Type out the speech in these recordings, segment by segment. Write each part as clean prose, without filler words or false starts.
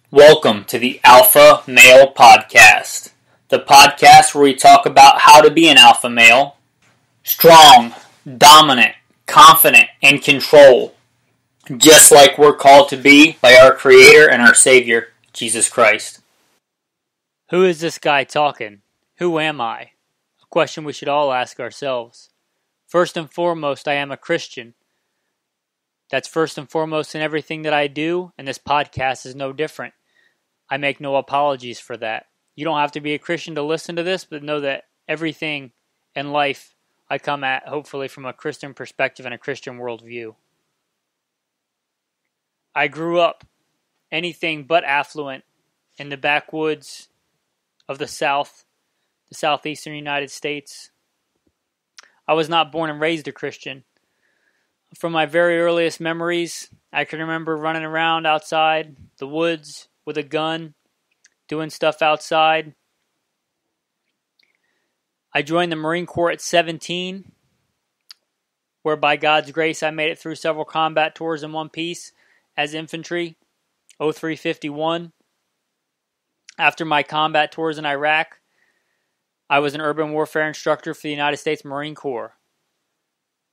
Welcome to the Alpha Male Podcast, the podcast where we talk about how to be an alpha male, strong, dominant, confident, and control, just like we're called to be by our Creator and our Savior, Jesus Christ. Who is this guy talking? Who am I? A question we should all ask ourselves. First and foremost, I am a Christian. That's first and foremost in everything that I do, and this podcast is no different. I make no apologies for that. You don't have to be a Christian to listen to this, but know that everything in life I come at hopefully from a Christian perspective and a Christian worldview. I grew up anything but affluent in the backwoods of the South, the southeastern United States. I was not born and raised a Christian. From my very earliest memories, I can remember running around outside the woods with a gun, doing stuff outside. I joined the Marine Corps at 17, where by God's grace I made it through several combat tours in one piece as infantry, 0351. After my combat tours in Iraq, I was an urban warfare instructor for the United States Marine Corps.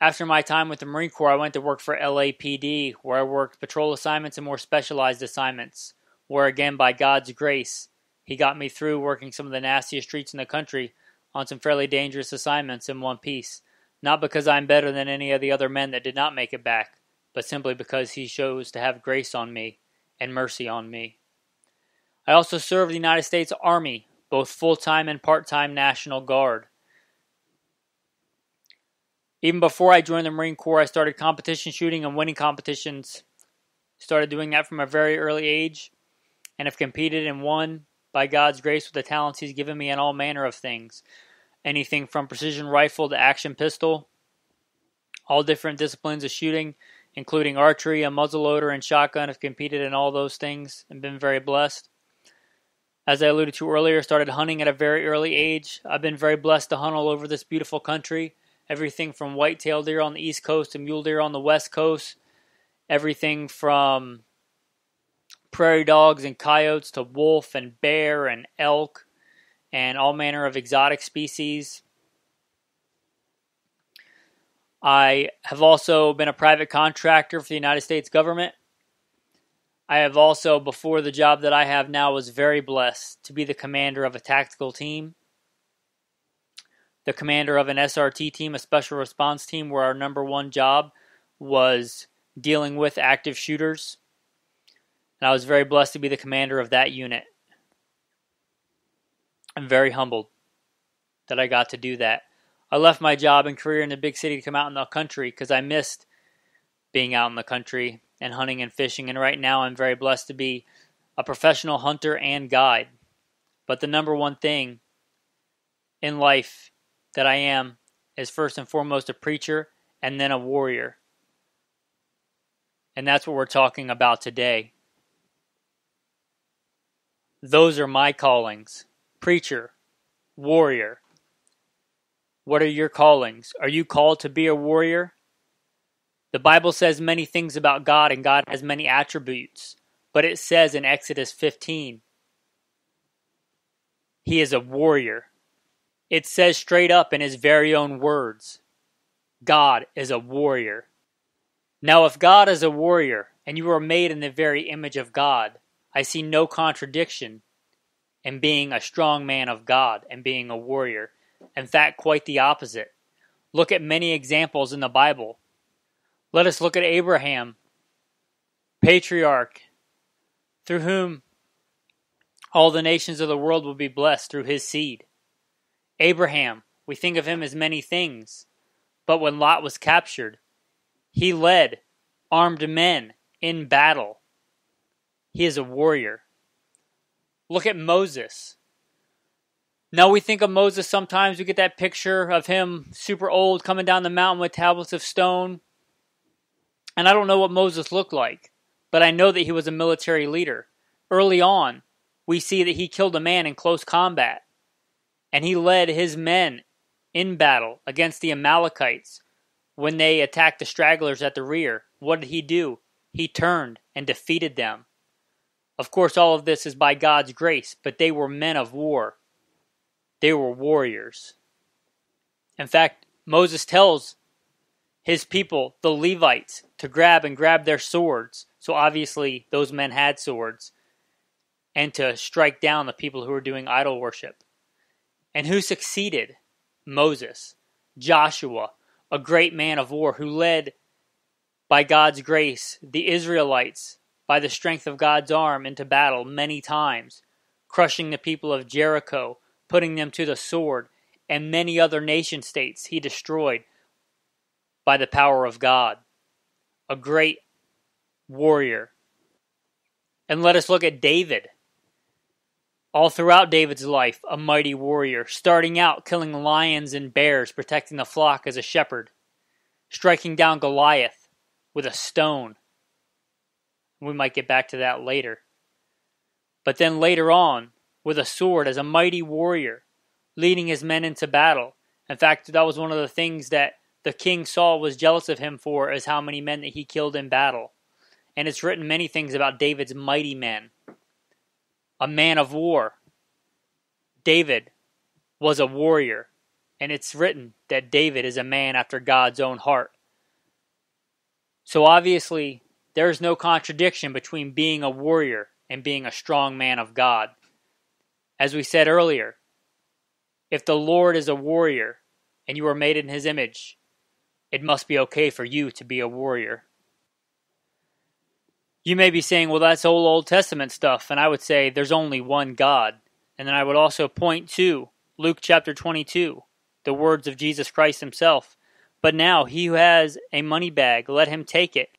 After my time with the Marine Corps, I went to work for LAPD, where I worked patrol assignments and more specialized assignments, where again, by God's grace, He got me through working some of the nastiest streets in the country on some fairly dangerous assignments in one piece. Not because I'm better than any of the other men that did not make it back, but simply because He chose to have grace on me and mercy on me. I also served the United States Army, both full-time and part-time National Guard. Even before I joined the Marine Corps, I started competition shooting and winning competitions. Started doing that from a very early age, and have competed and won, by God's grace, with the talents He's given me in all manner of things. Anything from precision rifle to action pistol, all different disciplines of shooting, including archery, a muzzleloader, and shotgun. Have competed in all those things and been very blessed. As I alluded to earlier, started hunting at a very early age. I've been very blessed to hunt all over this beautiful country. Everything from white-tailed deer on the East Coast to mule deer on the West Coast. Everything from prairie dogs and coyotes to wolf and bear and elk and all manner of exotic species. I have also been a private contractor for the United States government. I have also, before the job that I have now, was very blessed to be the commander of a tactical team, the commander of an SRT team, a special response team, where our number one job was dealing with active shooters. And I was very blessed to be the commander of that unit. I'm very humbled that I got to do that. I left my job and career in the big city to come out in the country because I missed being out in the country and hunting and fishing. And right now I'm very blessed to be a professional hunter and guide. But the number one thing in life that I am is first and foremost a preacher and then a warrior. And that's what we're talking about today. Those are my callings. Preacher, warrior. What are your callings? Are you called to be a warrior? The Bible says many things about God, and God has many attributes. But it says in Exodus 15, He is a warrior. It says straight up in His very own words, God is a warrior. Now, if God is a warrior, and you are made in the very image of God, I see no contradiction in being a strong man of God and being a warrior. In fact, quite the opposite. Look at many examples in the Bible. Let us look at Abraham, patriarch, through whom all the nations of the world will be blessed through his seed. Abraham, we think of him as many things, but when Lot was captured, he led armed men in battle. He is a warrior. Look at Moses. Now we think of Moses sometimes, we get that picture of him super old coming down the mountain with tablets of stone. And I don't know what Moses looked like, but I know that he was a military leader. Early on, we see that he killed a man in close combat. And he led his men in battle against the Amalekites when they attacked the stragglers at the rear. What did he do? He turned and defeated them. Of course, all of this is by God's grace, but they were men of war. They were warriors. In fact, Moses tells his people, the Levites, to grab their swords. So obviously those men had swords. And to strike down the people who were doing idol worship. And who succeeded? Moses. Joshua, a great man of war who led, by God's grace, the Israelites, by the strength of God's arm, into battle many times, crushing the people of Jericho, putting them to the sword, and many other nation states he destroyed by the power of God. A great warrior. And let us look at David. All throughout David's life, a mighty warrior, starting out killing lions and bears, protecting the flock as a shepherd, striking down Goliath with a stone. We might get back to that later. But then later on, with a sword as a mighty warrior, leading his men into battle. In fact, that was one of the things that the king Saul was jealous of him for, is how many men that he killed in battle. And it's written many things about David's mighty men. A man of war. David was a warrior, and it's written that David is a man after God's own heart. So obviously, there is no contradiction between being a warrior and being a strong man of God. As we said earlier, if the Lord is a warrior and you are made in his image, it must be okay for you to be a warrior. You may be saying, well, that's Old Testament stuff, and I would say there's only one God. And then I would also point to Luke chapter 22, the words of Jesus Christ himself. But now he who has a money bag, let him take it,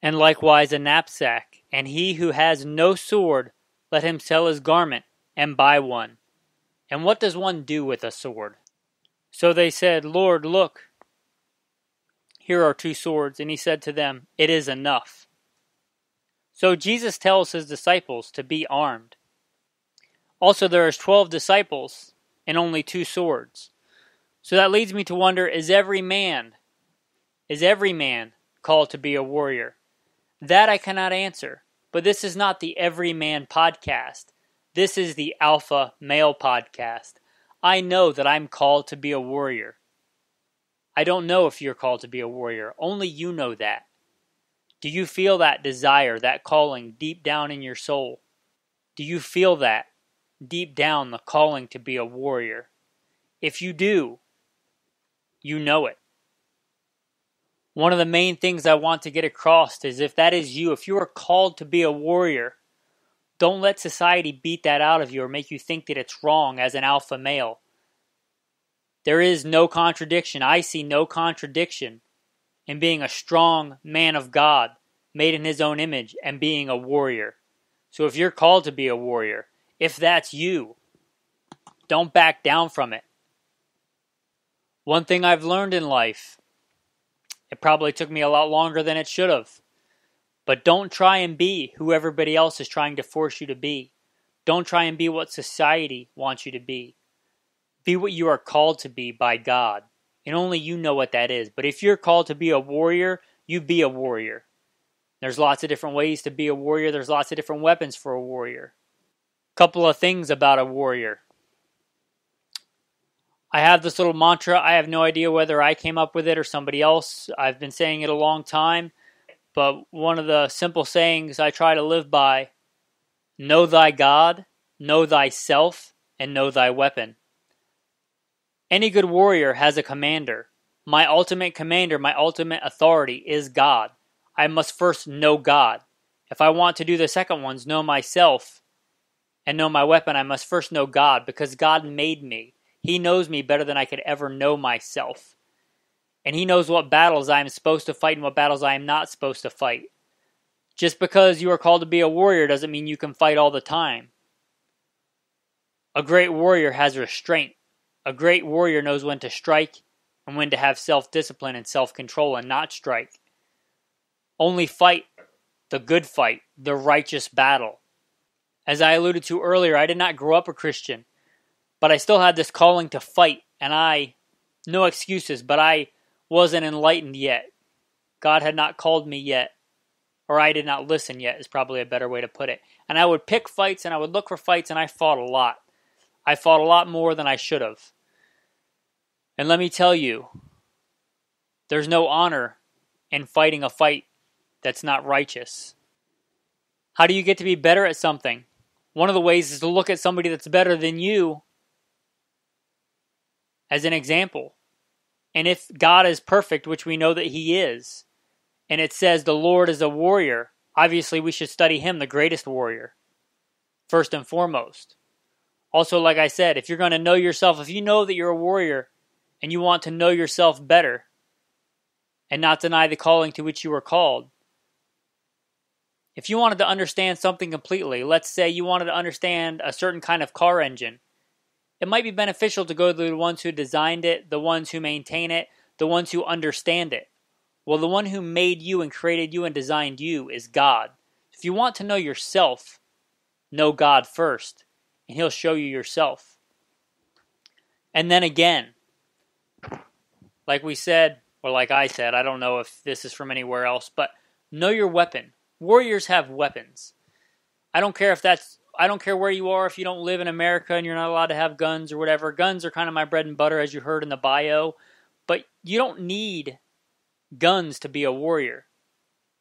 and likewise a knapsack. And he who has no sword, let him sell his garment and buy one. And what does one do with a sword? So they said, Lord, look, here are 2 swords. And he said to them, it is enough. So Jesus tells his disciples to be armed. Also, there is 12 disciples and only 2 swords. So that leads me to wonder, is every man called to be a warrior? That I cannot answer. But this is not the Everyman podcast. This is the Alpha Male podcast. I know that I'm called to be a warrior. I don't know if you're called to be a warrior. Only you know that. Do you feel that desire, that calling deep down in your soul? Do you feel that deep down, the calling to be a warrior? If you do, you know it. One of the main things I want to get across is, if that is you, if you are called to be a warrior, don't let society beat that out of you or make you think that it's wrong as an alpha male. There is no contradiction. I see no contradiction in being a strong man of God, made in his own image, and being a warrior. So if you're called to be a warrior, if that's you, don't back down from it. One thing I've learned in life, it probably took me a lot longer than it should have, but don't try and be who everybody else is trying to force you to be. Don't try and be what society wants you to be. Be what you are called to be by God. And only you know what that is. But if you're called to be a warrior, you be a warrior. There's lots of different ways to be a warrior. There's lots of different weapons for a warrior. Couple of things about a warrior. I have this little mantra. I have no idea whether I came up with it or somebody else. I've been saying it a long time. But one of the simple sayings I try to live by: know thy God, know thyself, and know thy weapon. Any good warrior has a commander. My ultimate commander, my ultimate authority is God. I must first know God. If I want to do the second ones, know myself and know my weapon, I must first know God, because God made me. He knows me better than I could ever know myself. And he knows what battles I am supposed to fight and what battles I am not supposed to fight. Just because you are called to be a warrior doesn't mean you can fight all the time. A great warrior has restraint. A great warrior knows when to strike and when to have self-discipline and self-control and not strike. Only fight the good fight, the righteous battle. As I alluded to earlier, I did not grow up a Christian, but I still had this calling to fight, and no excuses, but I wasn't enlightened yet. God had not called me yet. or I did not listen yet is probably a better way to put it. And I would pick fights and I would look for fights, and I fought a lot. I fought a lot more than I should have. And let me tell you, there's no honor in fighting a fight that's not righteous. How do you get to be better at something? One of the ways is to look at somebody that's better than you as an example. And if God is perfect, which we know that He is, and it says the Lord is a warrior, obviously we should study Him, the greatest warrior, first and foremost. Also, like I said, if you're going to know yourself, if you know that you're a warrior and you want to know yourself better and not deny the calling to which you were called, if you wanted to understand something completely, let's say you wanted to understand a certain kind of car engine, it might be beneficial to go to the ones who designed it, the ones who maintain it, the ones who understand it. Well, the one who made you and created you and designed you is God. If you want to know yourself, know God first, and He'll show you yourself. And then again, like we said, or like I said, I don't know if this is from anywhere else, but know your weapon. Warriors have weapons. I don't care where you are, if you don't live in America and you're not allowed to have guns or whatever. Guns are kind of my bread and butter, as you heard in the bio. But you don't need guns to be a warrior.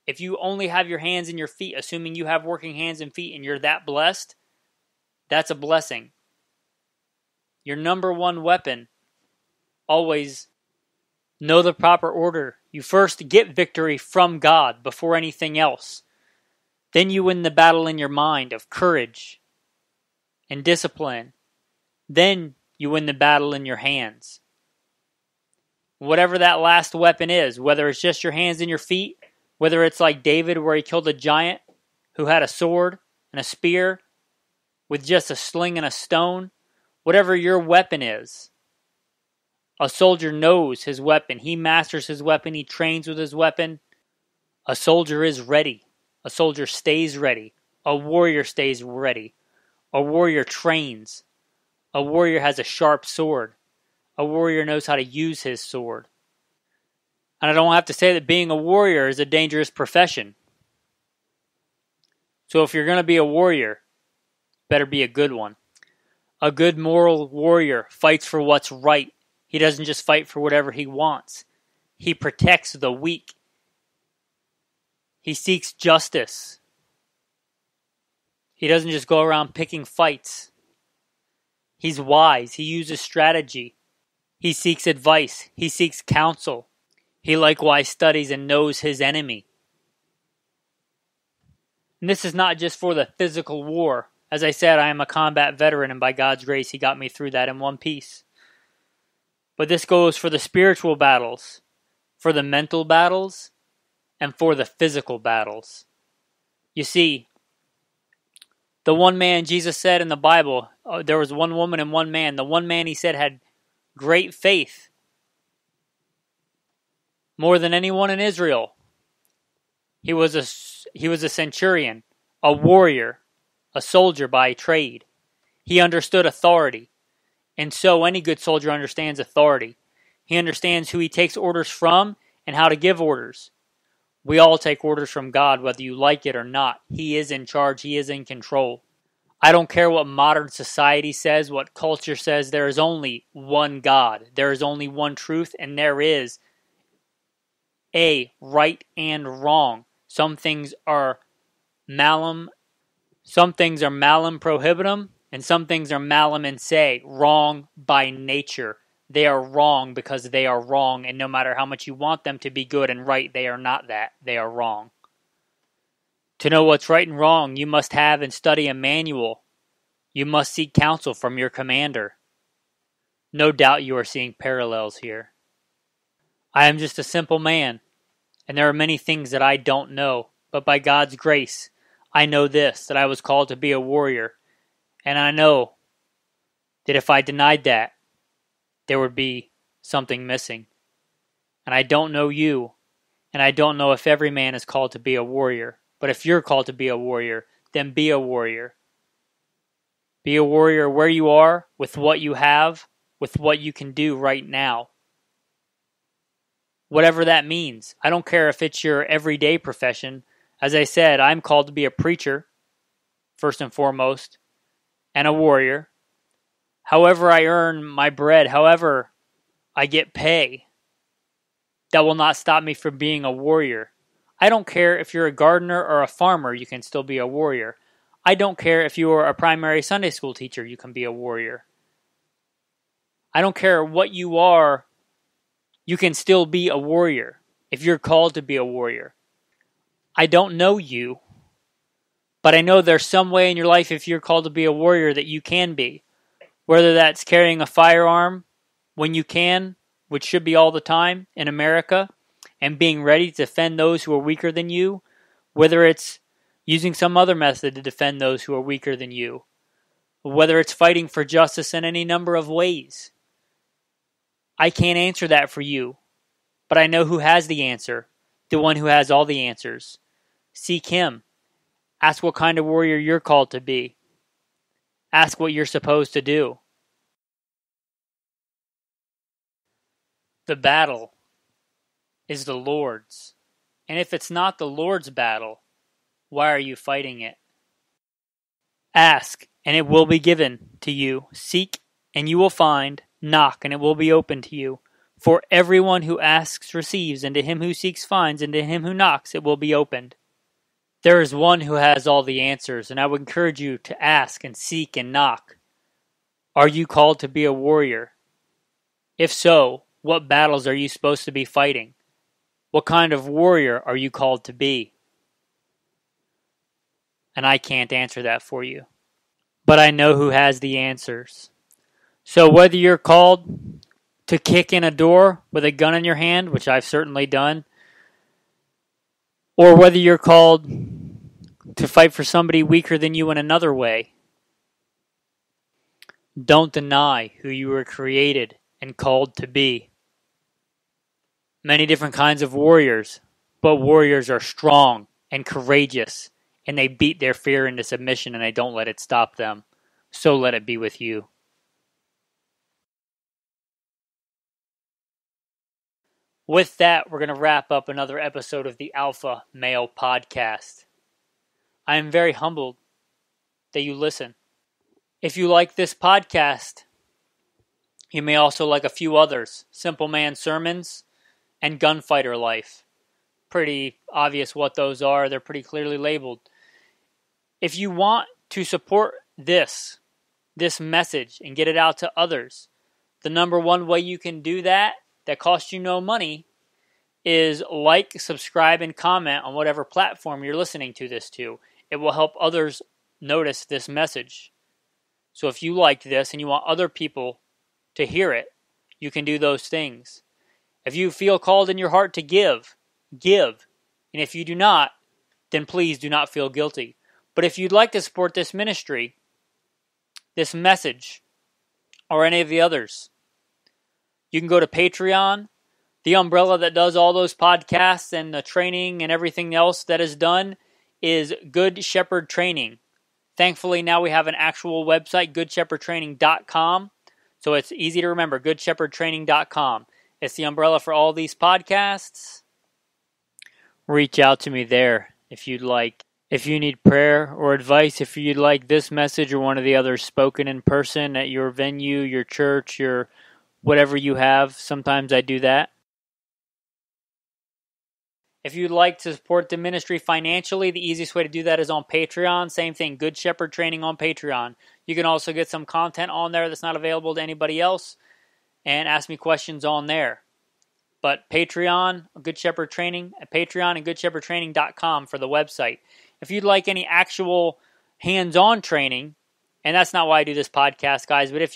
If you only have your hands and your feet, assuming you have working hands and feet and you're that blessed, that's a blessing. Your number one weapon, always know the proper order. You first get victory from God before anything else. Then you win the battle in your mind of courage and discipline. Then you win the battle in your hands. Whatever that last weapon is, whether it's just your hands and your feet, whether it's like David where he killed a giant who had a sword and a spear with just a sling and a stone, whatever your weapon is, a soldier knows his weapon. He masters his weapon. He trains with his weapon. A soldier is ready. A soldier stays ready. A warrior stays ready. A warrior trains. A warrior has a sharp sword. A warrior knows how to use his sword. And I don't have to say that being a warrior is a dangerous profession. So if you're going to be a warrior, better be a good one. A good moral warrior fights for what's right. He doesn't just fight for whatever he wants. He protects the weak. He seeks justice. He doesn't just go around picking fights. He's wise. He uses strategy. He seeks advice. He seeks counsel. He likewise studies and knows his enemy. And this is not just for the physical war. As I said, I am a combat veteran, and by God's grace, He got me through that in one piece. But this goes for the spiritual battles, for the mental battles, and for the physical battles. You see, the one man Jesus said in the Bible, there was one woman and one man. The one man, He said, had great faith, more than anyone in Israel. He was a centurion, a warrior, a soldier by trade. He understood authority. And so any good soldier understands authority. He understands who he takes orders from and how to give orders. We all take orders from God, whether you like it or not. He is in charge. He is in control. I don't care what modern society says, what culture says. There is only one God. There is only one truth, and there is a right and wrong. Some things are malum prohibitum, and some things are malum in se, wrong by nature. They are wrong because they are wrong, and no matter how much you want them to be good and right, they are not that. They are wrong. To know what's right and wrong, you must have and study a manual. You must seek counsel from your commander. No doubt you are seeing parallels here. I am just a simple man, and there are many things that I don't know, but by God's grace, I know this, that I was called to be a warrior, and I know that if I denied that, there would be something missing. And I don't know you, and I don't know if every man is called to be a warrior, but if you're called to be a warrior, then be a warrior. Be a warrior where you are, with what you have, with what you can do right now. Whatever that means. I don't care if it's your everyday profession. As I said, I'm called to be a preacher, first and foremost, and a warrior. However I earn my bread, however I get pay, that will not stop me from being a warrior. I don't care if you're a gardener or a farmer, you can still be a warrior. I don't care if you are a primary Sunday school teacher, you can be a warrior. I don't care what you are, you can still be a warrior if you're called to be a warrior. I don't know you, but I know there's some way in your life if you're called to be a warrior that you can be. Whether that's carrying a firearm when you can, which should be all the time in America, and being ready to defend those who are weaker than you, whether it's using some other method to defend those who are weaker than you, whether it's fighting for justice in any number of ways. I can't answer that for you, but I know who has the answer, the one who has all the answers. Seek him. Ask what kind of warrior you're called to be. Ask what you're supposed to do. The battle is the Lord's. And if it's not the Lord's battle, why are you fighting it? Ask, and it will be given to you. Seek, and you will find. Knock, and it will be opened to you. For everyone who asks receives, and to him who seeks finds, and to him who knocks it will be opened. There is one who has all the answers, and I would encourage you to ask and seek and knock. Are you called to be a warrior? If so, what battles are you supposed to be fighting? What kind of warrior are you called to be? And I can't answer that for you. But I know who has the answers. So whether you're called to kick in a door with a gun in your hand, which I've certainly done, or whether you're called to fight for somebody weaker than you in another way, don't deny who you were created and called to be. Many different kinds of warriors, but warriors are strong and courageous, and they beat their fear into submission, and they don't let it stop them. So let it be with you. With that, we're going to wrap up another episode of the Alpha Male Podcast. I am very humbled that you listen. If you like this podcast, you may also like a few others. Simple Man Sermons and Gunfighter Life. Pretty obvious what those are. They're pretty clearly labeled. If you want to support this message and get it out to others, the number one way you can do that costs you no money is like, subscribe, and comment on whatever platform you're listening to this to. It will help others notice this message. So if you liked this and you want other people to hear it, you can do those things. If you feel called in your heart to give. And if you do not, then please do not feel guilty. But if you'd like to support this ministry, this message, or any of the others, you can go to Patreon. The umbrella that does all those podcasts and the training and everything else that is done is Good Shepherd Training. Thankfully, now we have an actual website, goodshepherdtraining.com. So it's easy to remember, goodshepherdtraining.com. It's the umbrella for all these podcasts. Reach out to me there if you'd like. If you need prayer or advice, if you'd like this message or one of the others spoken in person at your venue, your church, your whatever you have, sometimes I do that. If you'd like to support the ministry financially, the easiest way to do that is on Patreon. Same thing, Good Shepherd Training on Patreon. You can also get some content on there that's not available to anybody else and ask me questions on there. But Patreon, Good Shepherd Training, at Patreon and goodshepherdtraining.com for the website. If you'd like any actual hands-on training, and that's not why I do this podcast, guys, but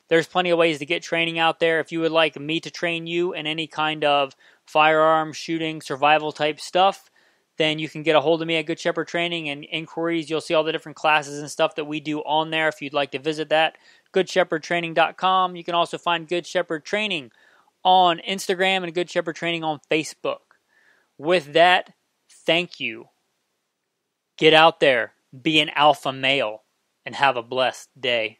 there's plenty of ways to get training out there. If you would like me to train you in any kind of firearm, shooting, survival type stuff, then you can get a hold of me at Good Shepherd Training and inquiries. You'll see all the different classes and stuff that we do on there if you'd like to visit that. goodshepherdtraining.com. You can also find Good Shepherd Training on Instagram and Good Shepherd Training on Facebook. With that, thank you. Get out there, be an alpha male, and have a blessed day.